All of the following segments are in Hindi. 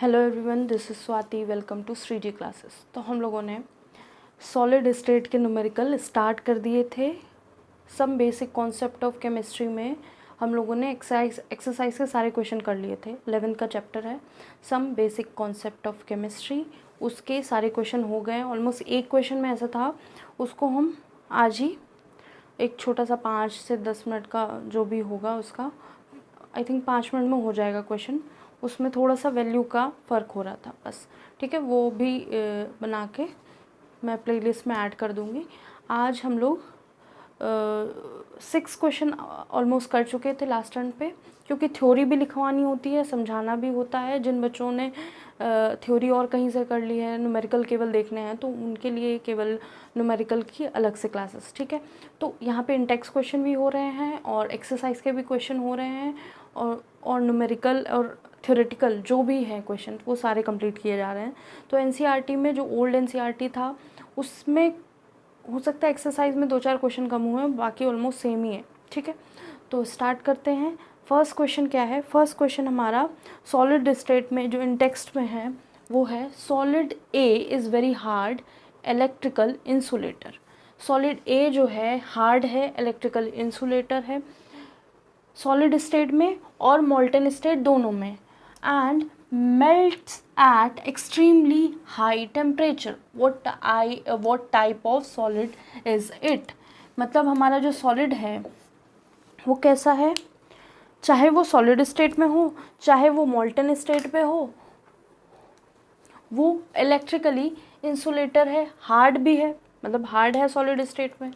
Hello everyone, this is Swati. Welcome to Shreeji classes. तो हम लोगों ने सॉलिड स्टेट के न्यूमेरिकल स्टार्ट कर दिए थे। Some basic concept of chemistry में हम लोगों ने एक्सरसाइज के सारे क्वेश्चन कर लिए थे। 11th का चैप्टर है some basic concept of chemistry, उसके सारे क्वेश्चन हो गए। ऑलमोस्ट एक क्वेश्चन में ऐसा था, उसको हम आज ही एक छोटा सा 5 से 10 मिनट का जो भी होगा उसका आई थिंक 5 मिनट में हो जाएगा क्वेश्चन। उसमें थोड़ा सा वैल्यू का फ़र्क हो रहा था बस, ठीक है। वो भी बना के मैं प्लेलिस्ट में ऐड कर दूँगी। आज हम लोग 6 क्वेश्चन ऑलमोस्ट कर चुके थे लास्ट टर्न पे, क्योंकि थ्योरी भी लिखवानी होती है, समझाना भी होता है। जिन बच्चों ने थ्योरी और कहीं से कर ली है, न्यूमेरिकल केवल देखने हैं, तो उनके लिए केवल न्यूमेरिकल की अलग से क्लासेस, ठीक है। तो यहाँ पे इंटेक्स क्वेश्चन भी हो रहे हैं और एक्सरसाइज के भी क्वेश्चन हो रहे हैं और न्यूमेरिकल और थ्योरेटिकल जो भी है क्वेश्चन वो सारे कंप्लीट किए जा रहे हैं। तो एनसीईआरटी में जो ओल्ड एनसीईआरटी था उसमें हो सकता है एक्सरसाइज में 2-4 क्वेश्चन कम हुए हैं, बाकी ऑलमोस्ट सेम ही है, ठीक है। तो स्टार्ट करते हैं। फर्स्ट क्वेश्चन क्या है? फर्स्ट क्वेश्चन हमारा सॉलिड स्टेट में जो इन टेक्स्ट में है वो है solid A is very hard electrical insulator. Solid A जो है हार्ड है, इलेक्ट्रिकल इंसुलेटर है सॉलिड स्टेट में और मोल्टन स्टेट दोनों में, and melts at extremely high temperature. What type of solid is it? मतलब हमारा जो सॉलिड है वो कैसा है, चाहे वो सॉलिड स्टेट में हो चाहे वो मोल्टन स्टेट पे हो, वो इलेक्ट्रिकली इंसुलेटर है, हार्ड भी है, मतलब हार्ड है सॉलिड स्टेट में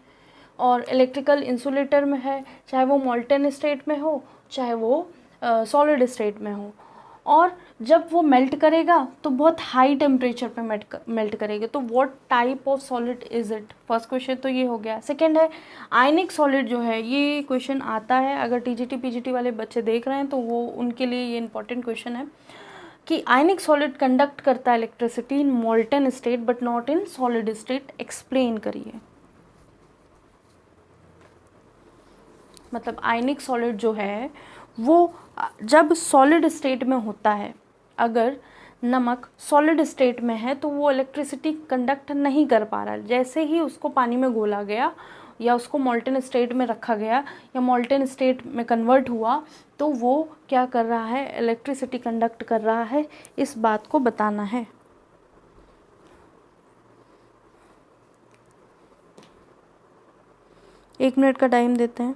और इलेक्ट्रिकल इंसुलेटर में है, चाहे वो मोल्टन स्टेट में हो चाहे वो सॉलिड स्टेट में हो। और जब वो मेल्ट करेगा तो बहुत हाई टेम्परेचर पे मेल्ट करेगा। तो what type of solid is it? First question तो ये हो गया। सेकंड है आयनिक सॉलिड जो है, ये क्वेश्चन आता है, अगर टीजीटी पीजीटी वाले बच्चे देख रहे हैं तो वो उनके लिए ये इंपॉर्टेंट क्वेश्चन है कि आयनिक सॉलिड कंडक्ट करता है electricity in molten state but not in solid state, explain करिए। मतलब आयनिक सॉलिड जो है वो जब सॉलिड स्टेट में होता है, अगर नमक सॉलिड स्टेट में है तो वो इलेक्ट्रिसिटी कंडक्ट नहीं कर पा रहा है। जैसे ही उसको पानी में घोला गया या उसको मोल्टन स्टेट में रखा गया या मोल्टन स्टेट में कन्वर्ट हुआ तो वो क्या कर रहा है, इलेक्ट्रिसिटी कंडक्ट कर रहा है। इस बात को बताना है। एक मिनट का टाइम देते हैं।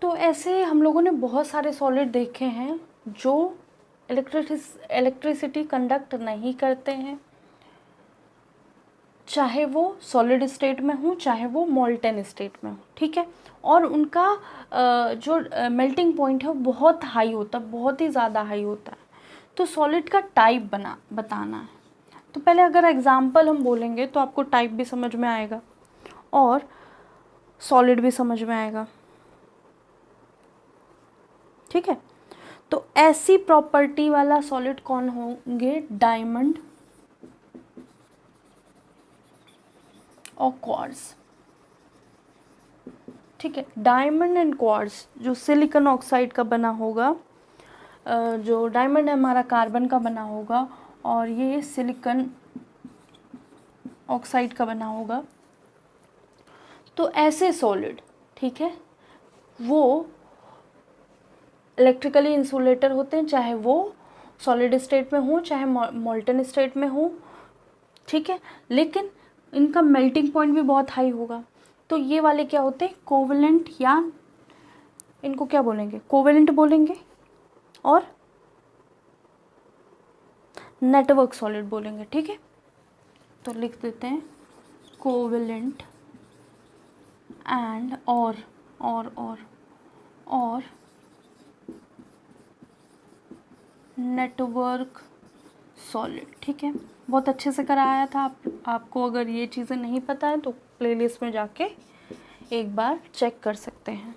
तो ऐसे हम लोगों ने बहुत सारे सॉलिड देखे हैं जो इलेक्ट्रिसिटी कंडक्ट नहीं करते हैं, चाहे वो सॉलिड स्टेट में हो चाहे वो मोल्टन स्टेट में हो, ठीक है। और उनका जो मेल्टिंग पॉइंट है वो बहुत हाई होता है, बहुत ही ज़्यादा हाई होता है। तो सॉलिड का टाइप बताना है। तो पहले अगर एग्जाम्पल हम बोलेंगे तो आपको टाइप भी समझ में आएगा और सॉलिड भी समझ में आएगा, ठीक है। तो ऐसी प्रॉपर्टी वाला सॉलिड कौन होंगे? डायमंड और क्वार्ट्ज, ठीक है। डायमंड एंड क्वार्ट्ज जो सिलिकॉन ऑक्साइड का बना होगा, जो डायमंड है हमारा कार्बन का बना होगा और ये सिलिकॉन ऑक्साइड का बना होगा। तो ऐसे सॉलिड, ठीक है, वो इलेक्ट्रिकली इंसुलेटर होते हैं, चाहे वो सॉलिड स्टेट में हो चाहे मोल्टन स्टेट में हो, ठीक है। लेकिन इनका मेल्टिंग पॉइंट भी बहुत हाई होगा। तो ये वाले क्या होते हैं, कोवेलेंट, या इनको क्या बोलेंगे, कोवेलेंट बोलेंगे, और नेटवर्क सॉलिड बोलेंगे। ठीक है, तो लिख देते हैं कोवेलेंट एंड और नेटवर्क सॉलिड। ठीक है, बहुत अच्छे से कराया था। आपको अगर ये चीज़ें नहीं पता है तो प्लेलिस्ट में जाके एक बार चेक कर सकते हैं।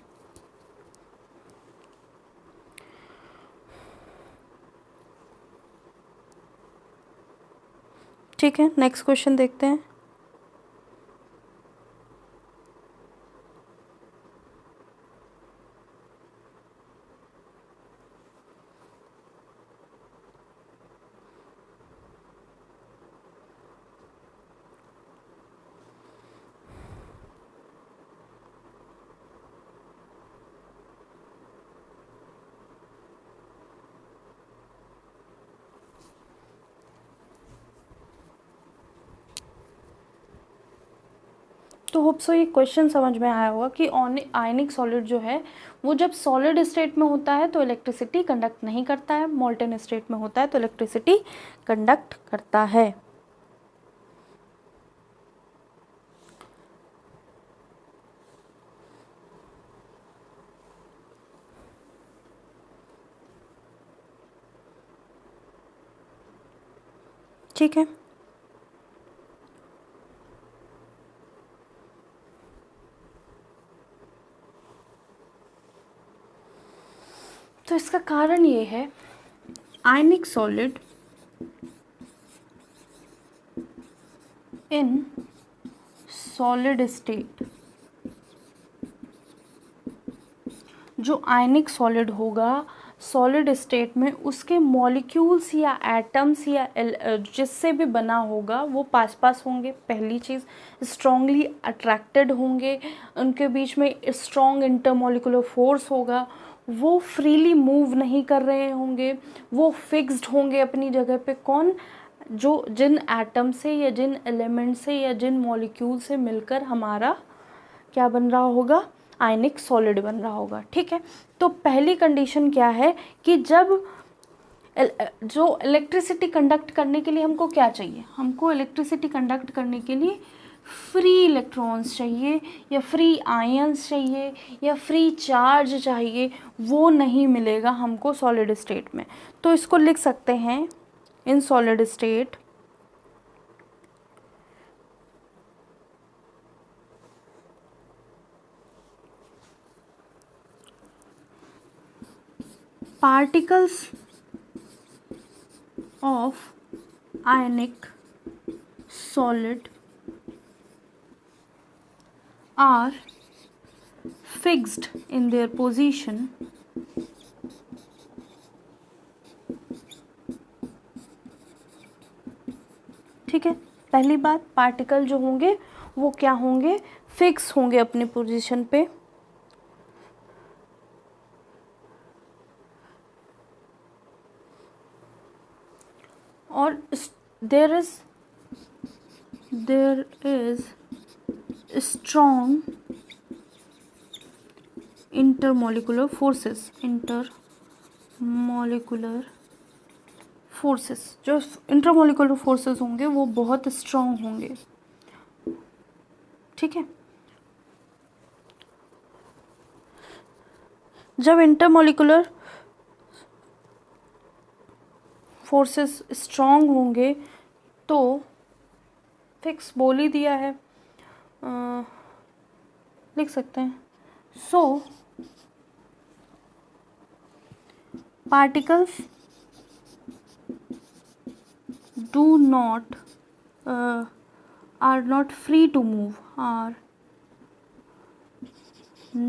ठीक है, नेक्स्ट क्वेश्चन देखते हैं। तो होप सो ये क्वेश्चन समझ में आया होगा कि आयनिक सॉलिड जो है वो जब सॉलिड स्टेट में होता है तो इलेक्ट्रिसिटी कंडक्ट नहीं करता है, मोल्टेन स्टेट में होता है तो इलेक्ट्रिसिटी कंडक्ट करता है। ठीक है, तो इसका कारण ये है, आयनिक सॉलिड इन सॉलिड स्टेट, जो आयनिक सॉलिड होगा सॉलिड स्टेट में, उसके मॉलिक्यूल्स या एटम्स या जिससे भी बना होगा वो पास पास होंगे। पहली चीज़, स्ट्रांगली अट्रैक्टेड होंगे, उनके बीच में स्ट्रॉन्ग इंटरमॉलिकुलर फोर्स होगा, वो फ्रीली मूव नहीं कर रहे होंगे, वो फिक्स्ड होंगे अपनी जगह पे। कौन, जो जिन एटम से या जिन एलिमेंट से या जिन मॉलिक्यूल से मिलकर हमारा क्या बन रहा होगा, आयनिक सॉलिड बन रहा होगा। ठीक है, तो पहली कंडीशन क्या है कि जब जो इलेक्ट्रिसिटी कंडक्ट करने के लिए हमको क्या चाहिए, हमको इलेक्ट्रिसिटी कंडक्ट करने के लिए फ्री इलेक्ट्रॉन्स चाहिए या फ्री आयंस चाहिए या फ्री चार्ज चाहिए, वो नहीं मिलेगा हमको सॉलिड स्टेट में। तो इसको लिख सकते हैं, इन solid state particles of ionic solid are fixed in their position ठीक है, पहली बात, पार्टिकल जो होंगे वो क्या होंगे, फिक्स होंगे अपनी पोजीशन पे, और there is strong intermolecular forces, जो इंटरमोलिकुलर फोर्सेस होंगे वो बहुत स्ट्रॉन्ग होंगे। ठीक है, जब इंटरमोलिकुलर फोर्सेस स्ट्रॉन्ग होंगे तो फिक्स बोल ही दिया है, लिख सकते हैं, सो particles do not are not free to move, are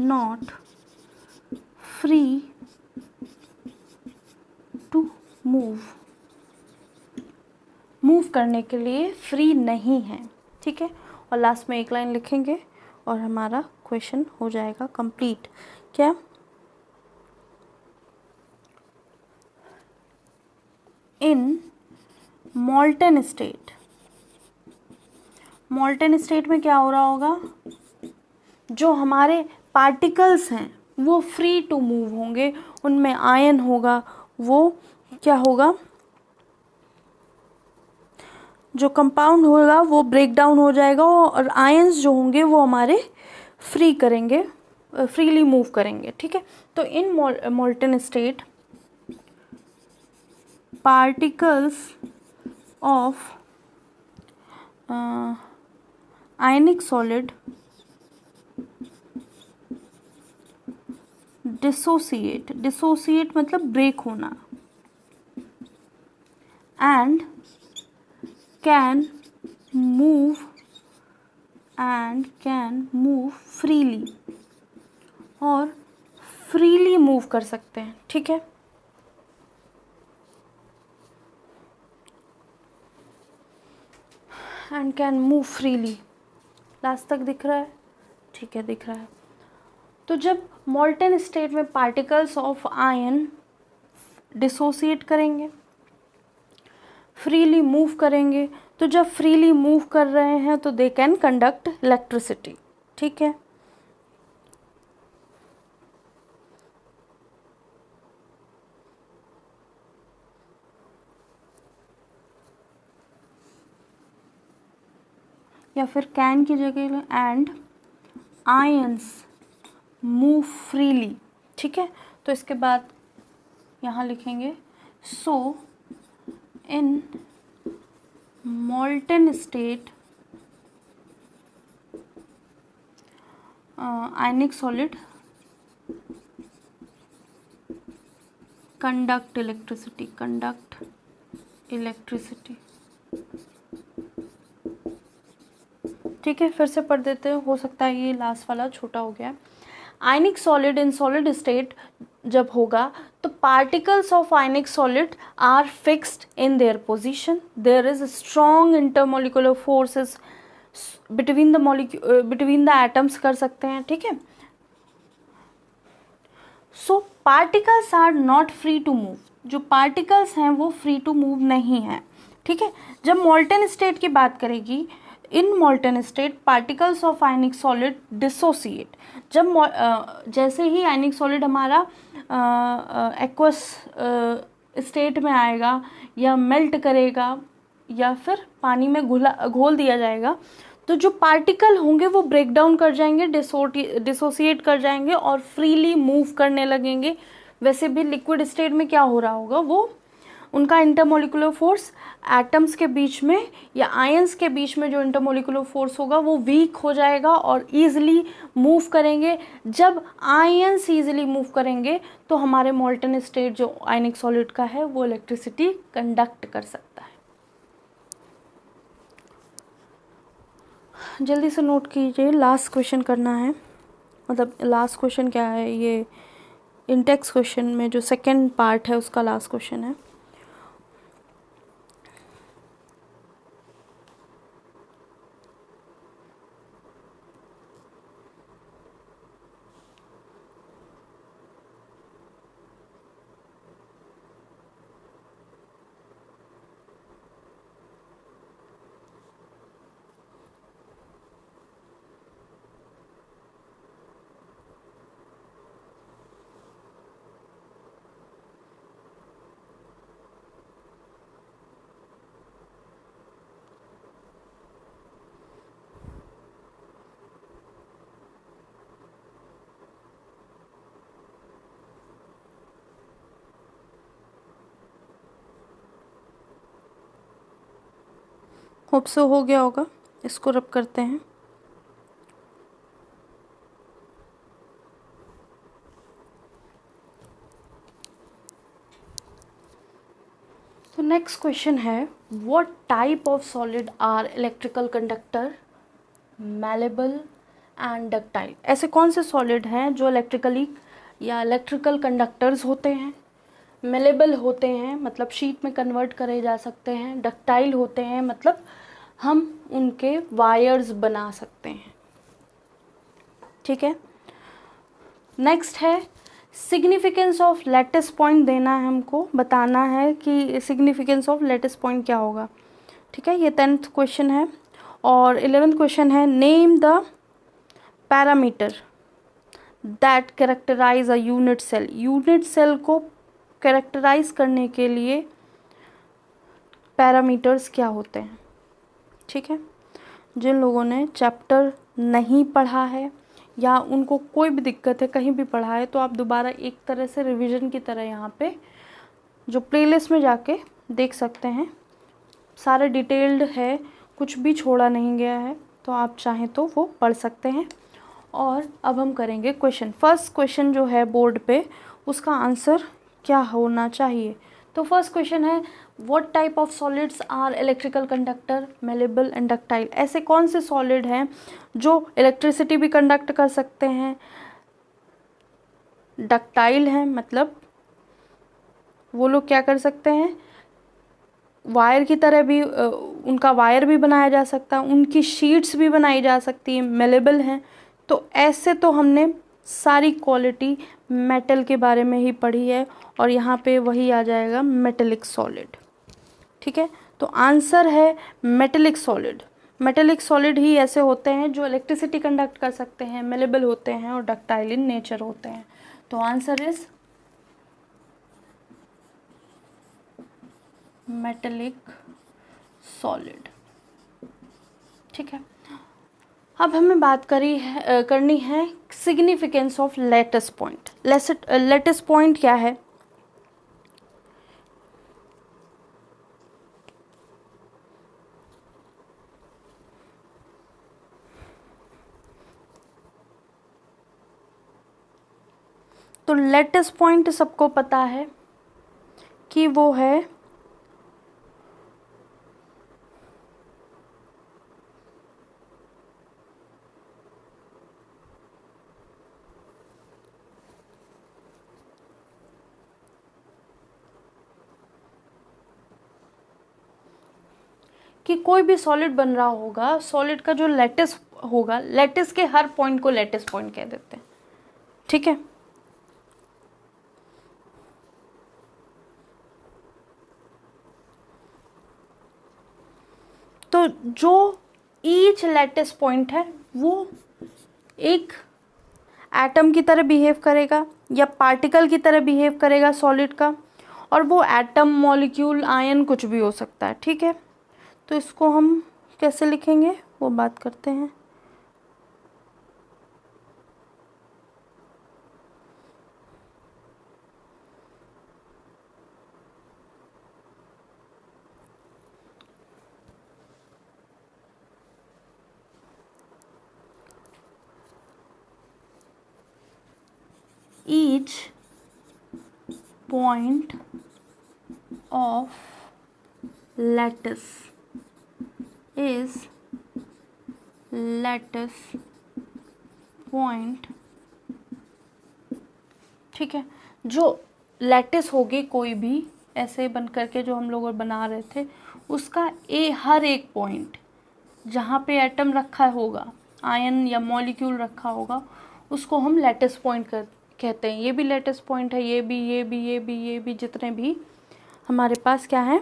not free to move, move करने के लिए फ्री नहीं है। ठीक है, और लास्ट में एक लाइन लिखेंगे और हमारा क्वेश्चन हो जाएगा कंप्लीट। क्या, इन molten मॉल्टेन स्टेट में क्या हो रहा होगा, जो हमारे पार्टिकल्स हैं वो फ्री टू मूव होंगे, उनमें आयन होगा, वो क्या होगा, जो कंपाउंड होगा वो ब्रेक डाउन हो जाएगा और आयंस जो होंगे वो हमारे फ्री करेंगे, फ्रीली मूव करेंगे, ठीक है। तो in molten state particles of ionic solid dissociate मतलब ब्रेक होना, एंड कैन मूव फ्रीली, और फ्रीली मूव कर सकते हैं, ठीक है। And can move freely, last तक दिख रहा है, ठीक है, दिख रहा है। तो जब मॉल्टेन स्टेट में पार्टिकल्स ऑफ आयन डिसोसिएट करेंगे, फ्रीली मूव करेंगे, तो जब फ्रीली मूव कर रहे हैं तो दे कैन कंडक्ट इलेक्ट्रिसिटी, ठीक है। या फिर कैन की जगह एंड आयंस मूव फ्रीली, ठीक है। तो इसके बाद यहाँ लिखेंगे सो इन molten state ionic solid conduct electricity ठीक है, फिर से पढ़ देते हैं, हो सकता है ये लास्ट वाला छोटा हो गया। Ionic solid in solid state जब होगा तो particles of ionic solid are fixed in their position, there is strong intermolecular forces between the atoms कर सकते हैं, ठीक है। So particles are not free to move, जो पार्टिकल्स हैं वो फ्री टू मूव नहीं है, ठीक है। जब मॉल्टेन स्टेट की बात करेगी, in molten state particles of ionic solid dissociate, जब जैसे ही आयनिक सॉलिड हमारा एक्वस स्टेट में आएगा या मेल्ट करेगा या फिर पानी में घोल दिया जाएगा, तो जो पार्टिकल होंगे वो ब्रेक डाउन कर जाएंगे, डिसोसिएट कर जाएंगे और फ्रीली मूव करने लगेंगे। वैसे भी लिक्विड स्टेट में क्या हो रहा होगा, वो उनका इंटरमोलिकुलर फोर्स एटम्स के बीच में या आयंस के बीच में जो इंटरमोलिकुलर फोर्स होगा वो वीक हो जाएगा और ईजिली मूव करेंगे। जब आयंस ईजिली मूव करेंगे तो हमारे मॉल्टेन स्टेट जो आयनिक सॉलिड का है वो इलेक्ट्रिसिटी कंडक्ट कर सकता है। जल्दी से नोट कीजिए, लास्ट क्वेश्चन करना है, मतलब लास्ट क्वेश्चन क्या है, ये इंटेक्स क्वेश्चन में जो सेकेंड पार्ट है उसका लास्ट क्वेश्चन है। होप से हो गया होगा, इसको रब करते हैं। तो नेक्स्ट क्वेश्चन है, what type of solid are electrical conductor, malleable and ductile. ऐसे कौन से सॉलिड हैं जो इलेक्ट्रिकल कंडक्टर्स होते हैं, मेलेबल होते हैं मतलब शीट में कन्वर्ट करे जा सकते हैं, डक्टाइल होते हैं मतलब हम उनके वायर्स बना सकते हैं, ठीक है। नेक्स्ट है सिग्निफिकेंस ऑफ लैटिस पॉइंट देना है, हमको बताना है कि सिग्निफिकेंस ऑफ लैटिस पॉइंट क्या होगा, ठीक है। ये 10th क्वेश्चन है। और 11th क्वेश्चन है name the parameter that characterize a unit cell. Unit cell को कैरेक्टराइज करने के लिए पैरामीटर्स क्या होते हैं। ठीक है, जिन लोगों ने चैप्टर नहीं पढ़ा है या उनको कोई भी दिक्कत है कहीं भी पढ़ा है, तो आप दोबारा एक तरह से रिवीजन की तरह यहाँ पे जो प्लेलिस्ट में जाके देख सकते हैं। सारे डिटेल्ड है, कुछ भी छोड़ा नहीं गया है, तो आप चाहें तो वो पढ़ सकते हैं। और अब हम करेंगे क्वेश्चन। फर्स्ट क्वेश्चन जो है बोर्ड पे, उसका आंसर क्या होना चाहिए। तो फर्स्ट क्वेश्चन है what type of solids are electrical conductor, malleable and ductile. ऐसे कौन से सॉलिड हैं जो इलेक्ट्रिसिटी भी कंडक्ट कर सकते हैं, डक्टाइल हैं, मतलब वो लोग क्या कर सकते हैं, वायर की तरह भी उनका वायर भी बनाया जा सकता है, उनकी शीट्स भी बनाई जा सकती है, मेलेबल हैं। तो ऐसे तो हमने सारी क्वालिटी मेटल के बारे में ही पढ़ी है, और यहाँ पे वही आ जाएगा मेटेलिक सॉलिड। ठीक है, तो आंसर है मेटेलिक सॉलिड। मेटेलिक सॉलिड ही ऐसे होते हैं जो इलेक्ट्रिसिटी कंडक्ट कर सकते हैं, मेलेबल होते हैं और डक्टाइल इन नेचर होते हैं। तो आंसर इज मेटेलिक सॉलिड। ठीक है, अब हमें बात करनी है significance of lattice point. Lattice point क्या है। तो लैटिस पॉइंट सबको पता है कि वो है कि कोई भी सॉलिड बन रहा होगा, सॉलिड का जो लैटिस होगा, लैटिस के हर पॉइंट को लैटिस पॉइंट कह देते हैं। ठीक है, तो जो ईच लैटिस पॉइंट है वो एक एटम की तरह बिहेव करेगा या पार्टिकल की तरह बिहेव करेगा सॉलिड का, और वो एटम, मॉलिक्यूल, आयन कुछ भी हो सकता है। ठीक है, तो इसको हम कैसे लिखेंगे वो बात करते हैं। each point of lattice is lattice point। ठीक है, जो लैटिस होगी कोई भी ऐसे बन करके जो हम लोग बना रहे थे, उसका हर एक पॉइंट जहाँ पे एटम रखा होगा, आयन या मॉलिक्यूल रखा होगा, उसको हम लैटिस पॉइंट कहते हैं। ये भी लैटिस पॉइंट है, ये भी जितने भी हमारे पास क्या है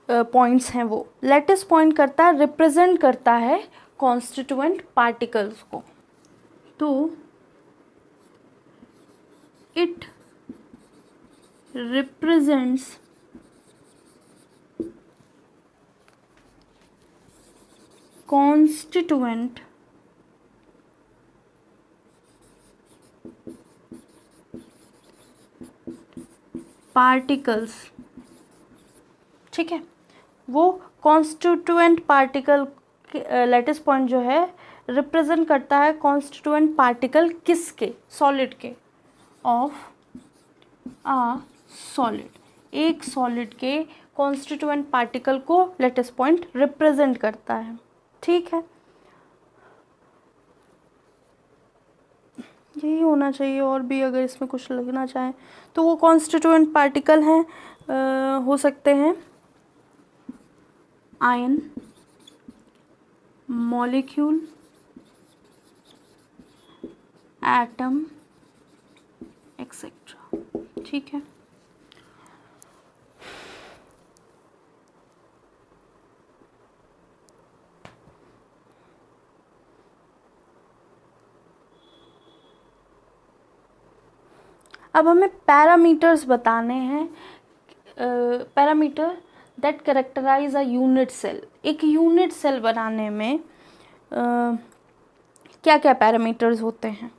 पॉइंट्स हैं, वो लैटिस पॉइंट करता है, रिप्रेजेंट करता है कॉन्स्टिट्यूएंट पार्टिकल्स को। तो इट रिप्रेजेंट्स constituent particles। ठीक है, वो कॉन्स्टिट्यूएंट पार्टिकल लैटिस पॉइंट जो है रिप्रेजेंट करता है कॉन्स्टिट्यूएंट पार्टिकल किसके, सॉलिड के, ऑफ आ सॉलिड। एक सॉलिड के कॉन्स्टिट्यूएंट पार्टिकल को लैटिस पॉइंट रिप्रेजेंट करता है। ठीक है, यही होना चाहिए। और भी अगर इसमें कुछ लगना चाहे तो वो कॉन्स्टिट्यूएंट पार्टिकल हैं, हो सकते हैं आयन, मॉलिक्यूल, एटम, एक्सेट्रा। ठीक है, अब हमें पैरामीटर्स बताने हैं, parameter that characterize a unit cell. एक यूनिट सेल बनाने में क्या क्या पैरामीटर्स होते हैं?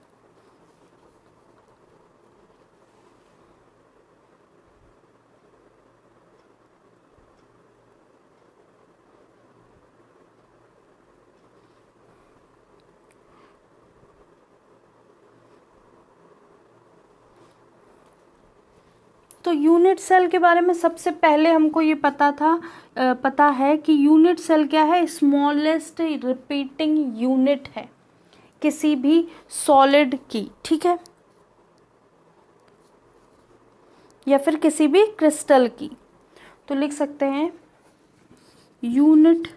तो यूनिट सेल के बारे में सबसे पहले हमको ये पता है कि यूनिट सेल क्या है? स्मॉलेस्ट रिपीटिंग यूनिट है किसी भी सॉलिड की, ठीक है, या फिर किसी भी क्रिस्टल की। तो लिख सकते हैं unit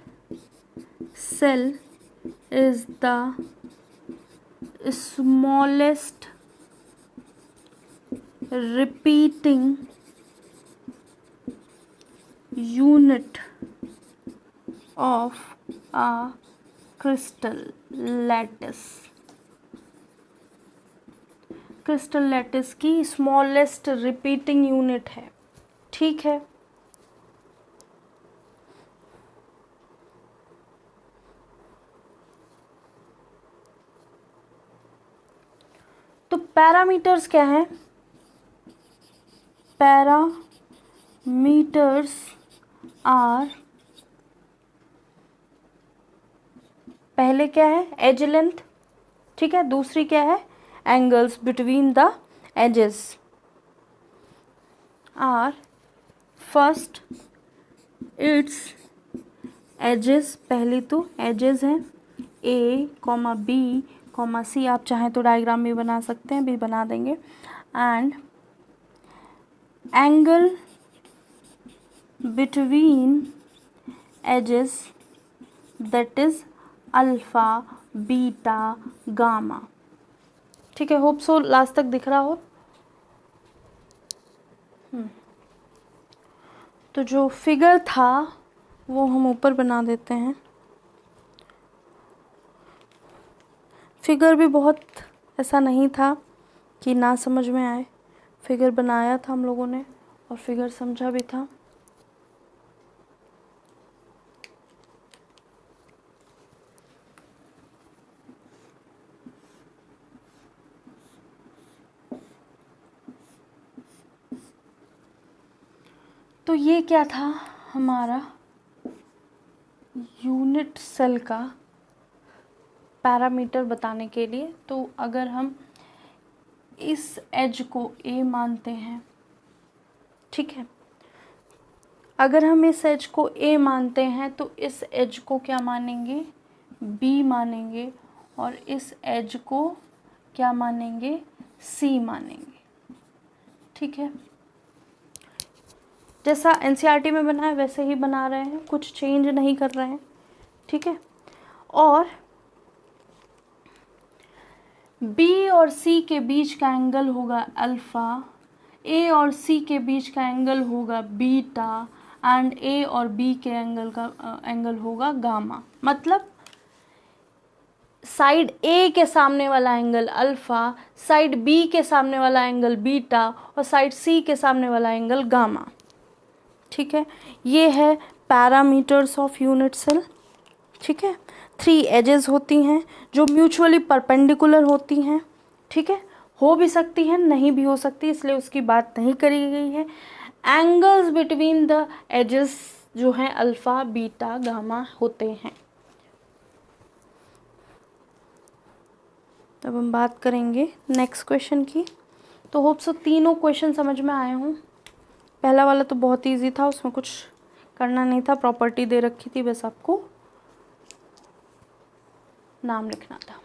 cell is the smallest repeating unit of a crystal lattice। Crystal lattice की स्मॉलेस्ट रिपीटिंग यूनिट है, ठीक है। तो पैरामीटर्स क्या हैं? पैरामीटर्स आर, पहले क्या है? एज लेंथ, ठीक है। दूसरी क्या है? Angles between the axes are. First its axes, पहली तो एजेस हैं a comma b comma c, आप चाहें तो डायग्राम भी बना सकते हैं, भी बना देंगे। And angle between axes that is alpha beta gamma, ठीक है। होप सो लास्ट तक दिख रहा हो। तो जो फिगर था वो हम ऊपर बना देते हैं। फिगर भी बहुत ऐसा नहीं था कि ना समझ में आए, फिगर बनाया था हम लोगों ने और फिगर समझा भी था। तो ये क्या था हमारा यूनिट सेल का पैरामीटर बताने के लिए। तो अगर हम इस एज को ए मानते हैं, ठीक है, अगर हम इस एज को ए मानते हैं तो इस एज को क्या मानेंगे? बी मानेंगे, और इस एज को क्या मानेंगे? सी मानेंगे, ठीक है। जैसा एनसीईआरटी में बना है वैसे ही बना रहे हैं, कुछ चेंज नहीं कर रहे हैं, ठीक है। और बी और सी के बीच का एंगल होगा अल्फ़ा, ए और सी के बीच का एंगल होगा बीटा, एंड ए और बी के एंगल होगा गामा। मतलब साइड ए के सामने वाला एंगल अल्फ़ा, साइड बी के सामने वाला एंगल बीटा, और साइड सी के सामने वाला एंगल गामा, ठीक है। ये है पैरामीटर्स ऑफ यूनिट सेल, ठीक है। 3 एजेस होती हैं जो म्यूचुअली परपेंडिकुलर होती हैं, ठीक है। हो भी सकती हैं, नहीं भी हो सकती, इसलिए उसकी बात नहीं करी गई है। एंगल्स बिटवीन द एजेस जो हैं अल्फ़ा बीटा गामा होते हैं। अब हम बात करेंगे नेक्स्ट क्वेश्चन की। तो होप सो तीनों क्वेश्चन समझ में आए हों। पहला वाला तो बहुत इजी था, उसमें कुछ करना नहीं था, प्रॉपर्टी दे रखी थी, बस आपको नाम लिखना था।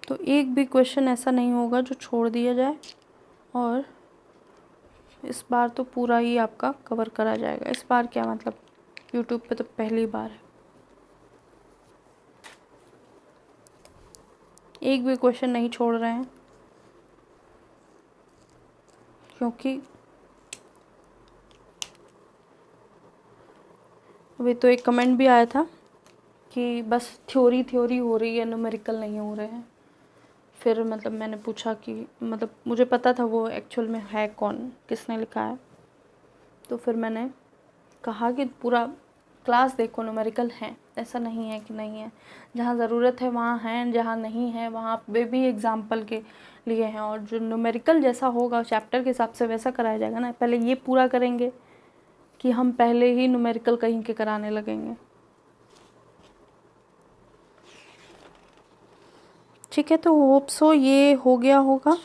तो एक भी क्वेश्चन ऐसा नहीं होगा जो छोड़ दिया जाए, और इस बार तो पूरा ही आपका कवर करा जाएगा। इस बार क्या मतलब, यूट्यूब पे तो पहली बार है। एक भी क्वेश्चन नहीं छोड़ रहे हैं, क्योंकि अभी तो एक कमेंट भी आया था कि बस थ्योरी हो रही है, न्यूमेरिकल नहीं हो रहे हैं। फिर मतलब मैंने पूछा कि मतलब मुझे पता था वो एक्चुअल में है कौन, किसने लिखा है। तो फिर मैंने कहा कि पूरा क्लास देखो न्यूमेरिकल है, ऐसा नहीं है कि नहीं है, जहाँ ज़रूरत है वहाँ हैं, जहाँ नहीं है वहाँ पे भी एग्ज़ाम्पल के लिए हैं। और जो न्यूमेरिकल जैसा होगा चैप्टर के हिसाब से वैसा कराया जाएगा ना। पहले ये पूरा करेंगे कि हम पहले ही न्यूमेरिकल कहीं के कराने लगेंगे। ठीक है, तो होप सो ये हो गया होगा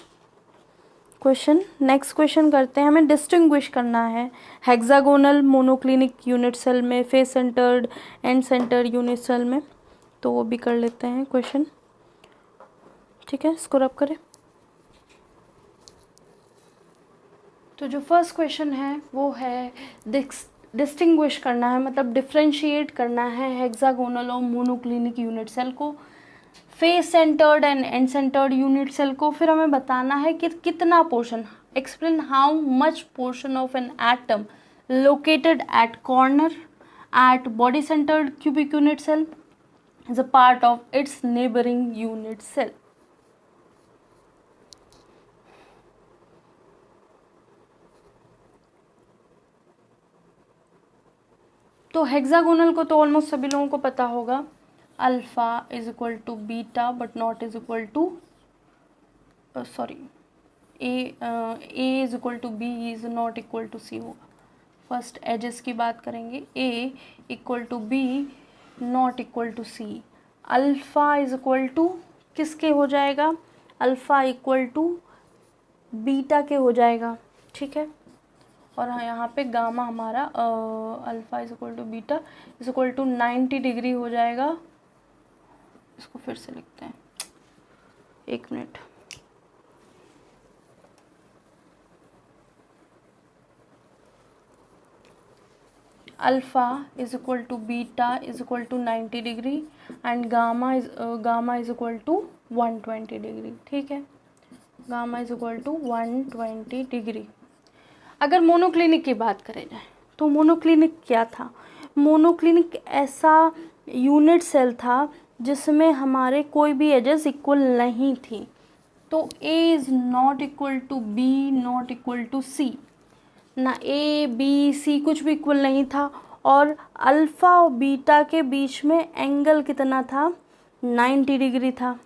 क्वेश्चन। नेक्स्ट क्वेश्चन करते हैं। हमें डिस्टिंग्विश करना है हेक्सागोनल मोनोक्लिनिक यूनिट सेल में, face centred and centre unit cell में। तो वो भी कर लेते हैं क्वेश्चन। ठीक है, इसको रब करें। तो जो फर्स्ट क्वेश्चन है वो है डिस्टिंग्विश करना है, मतलब डिफ्रेंशिएट करना है हेक्सागोनल और मोनोक्लिनिक यूनिट सेल को, face centred and and centred unit cell को। फिर हमें बताना है कि कितना portion, explain how much portion of an atom located at corner at body centred cubic unit cell is a part of its neighbouring unit cell. तो हेक्सागोनल को तो ऑलमोस्ट सभी लोगों को पता होगा, alpha is equal to beta but not is equal to sorry a is equal to B is not equal to C होगा। फर्स्ट एजेस की बात करेंगे, A equal to B not equal to C. Alpha is equal to किसके हो जाएगा, अल्फ़ा इक्वल टू बीटा के हो जाएगा। ठीक है, और हाँ यहाँ पे गामा हमारा alpha is equal to beta is equal to 90 degree हो जाएगा। इसको फिर से लिखते हैं, एक मिनट। Alpha is equal to beta is equal to 90 degree and gamma is equal to 120 degree. ठीक है, gamma is equal to 120 degree. अगर मोनोक्लिनिक की बात करें जाए तो मोनोक्लिनिक क्या था, मोनोक्लिनिक ऐसा यूनिट सेल था जिसमें हमारे कोई भी एजेस इक्वल नहीं थी। तो A is not equal to B not equal to C, ना ए बी सी कुछ भी इक्वल नहीं था। और अल्फ़ा और बीटा के बीच में एंगल कितना था, 90 डिग्री था।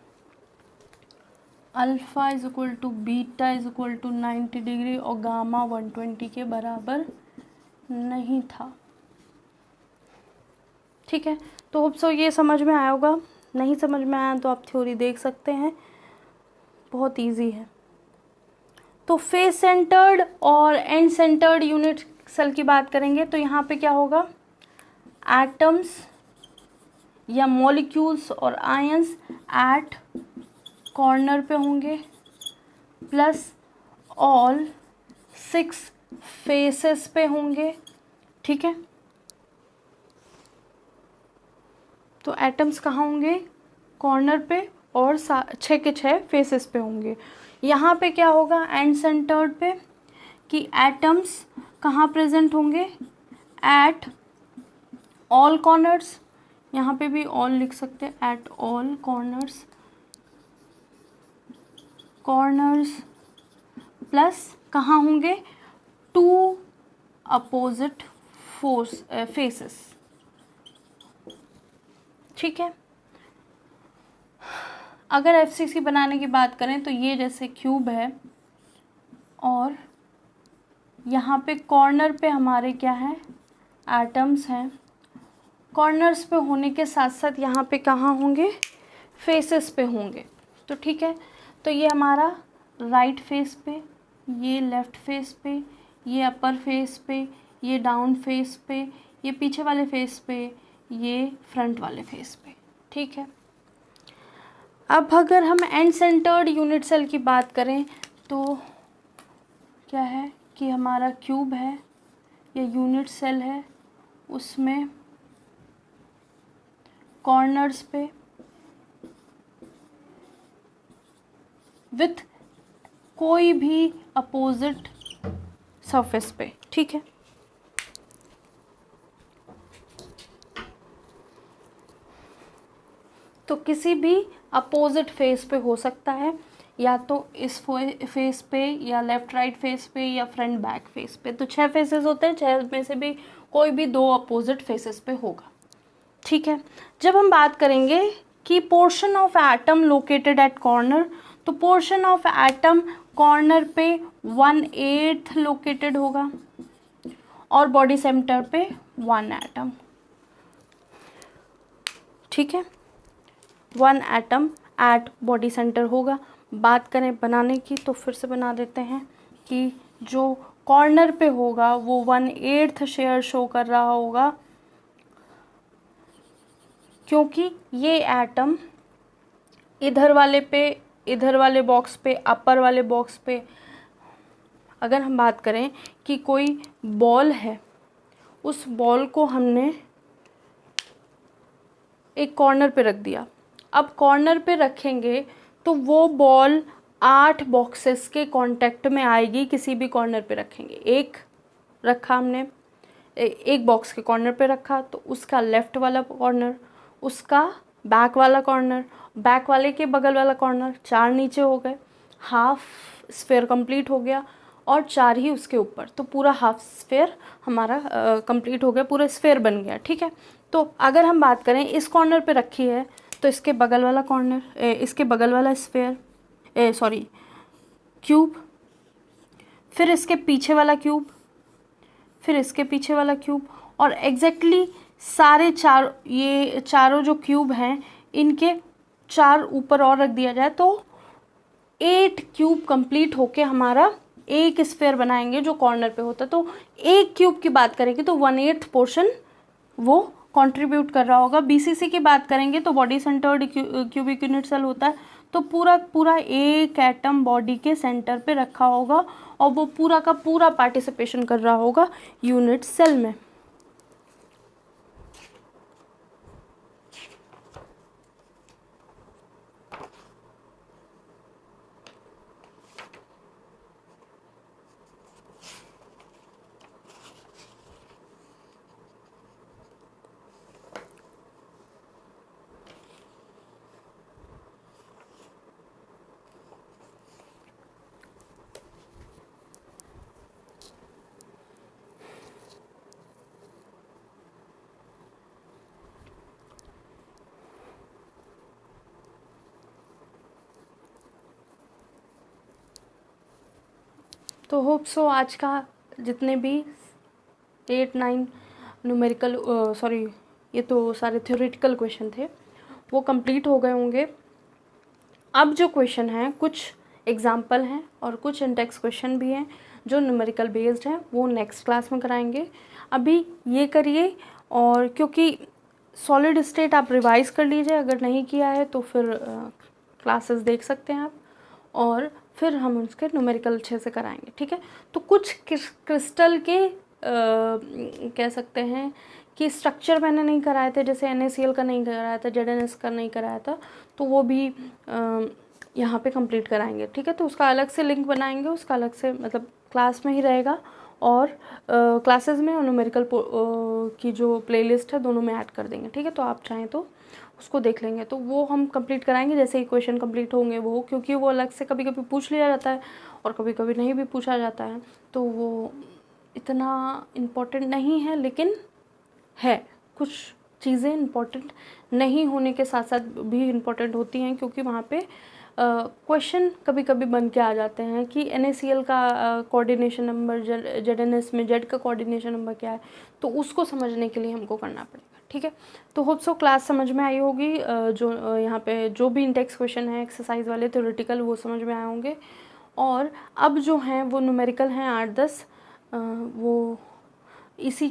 Alpha is equal to beta is equal to 90 degree और गामा 120 के बराबर नहीं था। ठीक है, तो होप सो ये समझ में आया होगा। नहीं समझ में आया तो आप थ्योरी देख सकते हैं, बहुत इजी है। तो फेस सेंटर्ड और एंड सेंटर्ड यूनिट सेल की बात करेंगे तो यहाँ पे क्या होगा, एटम्स या मॉलिक्यूल्स और आयंस एट कॉर्नर पे होंगे प्लस ऑल 6 फेसेस पे होंगे। ठीक है, तो एटम्स कहाँ होंगे, कॉर्नर पे, और 6 के 6 फेसेस पे होंगे। यहाँ पे क्या होगा एंड सेंटर्ड पे, कि एटम्स कहाँ प्रेजेंट होंगे, एट ऑल कॉर्नर्स। यहाँ पे भी ऑल लिख सकते हैं, एट ऑल कॉर्नर्स प्लस कहाँ होंगे, 2 अपोजिट फेसेस। ठीक है, अगर FCC बनाने की बात करें तो ये जैसे क्यूब है और यहाँ पे कॉर्नर पे हमारे क्या है, एटम्स हैं। कॉर्नर्स पे होने के साथ साथ यहाँ पे कहाँ होंगे, फेसेस पे होंगे। तो ठीक है, तो ये हमारा राइट फेस पे, ये लेफ़्ट फेस पे, ये अपर फेस पे, ये डाउन फेस पे, ये पीछे वाले फेस पे, ये फ्रंट वाले फेस पे। ठीक है, अब अगर हम एंड सेंटर्ड यूनिट सेल की बात करें तो क्या है कि हमारा क्यूब है या यूनिट सेल है, उसमें कॉर्नर्स पे विथ कोई भी अपोजिट सरफेस पे। ठीक है, तो तो किसी भी अपोजिट फेस पे हो सकता है, या तो इस फेस पे, या लेफ़्ट राइट फेस पे, या फ्रंट बैक फेस पे। तो 6 फेसेस होते हैं, 6 में से भी कोई भी 2 अपोजिट फेसेस पे होगा। ठीक है। जब हम बात करेंगे कि portion of atom located at corner, तो पोर्शन ऑफ एटम कॉर्नर पे 1/8 लोकेटेड होगा और बॉडी सेंटर पे 1 एटम। ठीक है, 1 एटम एट बॉडी सेंटर होगा। बात करें बनाने की, तो फिर से बना देते हैं कि जो कॉर्नर पे होगा वो 1/8 शेयर शो कर रहा होगा, क्योंकि ये एटम इधर वाले बॉक्स पे, अपर वाले बॉक्स पे, अगर हम बात करें कि कोई बॉल है, उस बॉल को हमने एक कॉर्नर पे रख दिया। अब कॉर्नर पे रखेंगे तो वो बॉल 8 बॉक्सेस के कांटेक्ट में आएगी, किसी भी कॉर्नर पे रखेंगे। एक रखा हमने, एक बॉक्स के कॉर्नर पे रखा, तो उसका लेफ़्ट वाला कॉर्नर, उसका बैक वाला कॉर्नर, बैक वाले के बगल वाला कॉर्नर, 4 नीचे हो गए, हाफ स्फेयर कंप्लीट हो गया, और 4 ही उसके ऊपर, तो पूरा हाफ स्फेयर हमारा कंप्लीट हो गया, पूरा स्फेयर बन गया। ठीक है। तो अगर हम बात करें इस कॉर्नर पे रखी है, तो इसके बगल वाला कॉर्नर, इसके बगल वाला स्फेयर, क्यूब, फिर इसके पीछे वाला क्यूब, फिर इसके पीछे वाला क्यूब, और एग्जैक्टली सारे ये चारों जो क्यूब हैं, इनके 4 ऊपर और रख दिया जाए तो 8 क्यूब कंप्लीट होके हमारा एक स्फेयर बनाएंगे जो कॉर्नर पे होता है। तो एक क्यूब की बात करेंगे तो 1/8 पोर्शन वो कंट्रीब्यूट कर रहा होगा। बीसीसी की बात करेंगे तो body centred cubic unit cell होता है, तो पूरा एक एटम बॉडी के सेंटर पे रखा होगा और वो पूरा का पूरा पार्टिसिपेशन कर रहा होगा यूनिट सेल में। तो होप सो आज का जितने भी 8, 9 न्यूमेरिकल, ये तो सारे थ्योरेटिकल क्वेश्चन थे, वो कंप्लीट हो गए होंगे। अब जो क्वेश्चन हैं, कुछ एग्जाम्पल हैं और कुछ इंडेक्स क्वेश्चन भी हैं जो न्यूमेरिकल बेस्ड हैं, वो नेक्स्ट क्लास में कराएंगे। अभी ये करिए, और क्योंकि सॉलिड स्टेट आप रिवाइज कर लीजिए, अगर नहीं किया है तो फिर क्लासेस देख सकते हैं आप, और फिर हम उसके न्यूमेरिकल अच्छे से कराएंगे। ठीक है। तो कुछ क्रिस्टल के कह सकते हैं कि स्ट्रक्चर मैंने नहीं कराए थे, जैसे NaCl का नहीं कराया था, ZnS का नहीं कराया था, तो वो भी यहाँ पे कंप्लीट कराएंगे। ठीक है। तो उसका अलग से लिंक बनाएंगे, उसका अलग से मतलब क्लास में ही रहेगा, और क्लासेस में और न्यूमेरिकल की जो प्लेलिस्ट है दोनों में ऐड कर देंगे। ठीक है। तो आप चाहें तो उसको देख लेंगे, तो वो हम कंप्लीट कराएंगे जैसे ही क्वेश्चन कंप्लीट होंगे वो, क्योंकि वो अलग से कभी कभी पूछ लिया जाता है और कभी कभी नहीं भी पूछा जाता है, तो वो इतना इम्पोर्टेंट नहीं है, लेकिन है कुछ चीज़ें इम्पोर्टेंट नहीं होने के साथ साथ भी इम्पोर्टेंट होती हैं, क्योंकि वहाँ पे क्वेश्चन कभी कभी बन के आ जाते हैं कि NaCl का कोऑर्डिनेशन नंबर, ZnS में Z का कोऑर्डिनेशन नंबर क्या है, तो उसको समझने के लिए हमको करना पड़ेगा। ठीक है। तो होप सो क्लास समझ में आई होगी, जो यहाँ पे जो भी इंडेक्स क्वेश्चन है एक्सरसाइज वाले थ्योरेटिकल वो समझ में आए होंगे, और अब जो हैं वो न्यूमेरिकल हैं 8-10, वो इसी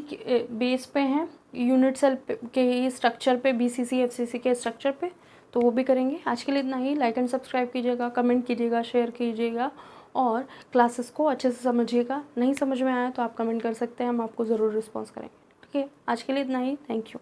बेस पे हैं, यूनिट सेल के ही स्ट्रक्चर पे, BCC FCC के स्ट्रक्चर पे, तो वो भी करेंगे। आज के लिए इतना ही। लाइक एंड सब्सक्राइब कीजिएगा, कमेंट कीजिएगा, शेयर कीजिएगा, और क्लासेस को अच्छे से समझिएगा। नहीं समझ में आया तो आप कमेंट कर सकते हैं, हम आपको ज़रूर रिस्पॉन्स करेंगे। ठीक है। आज के लिए इतना ही। Thank you.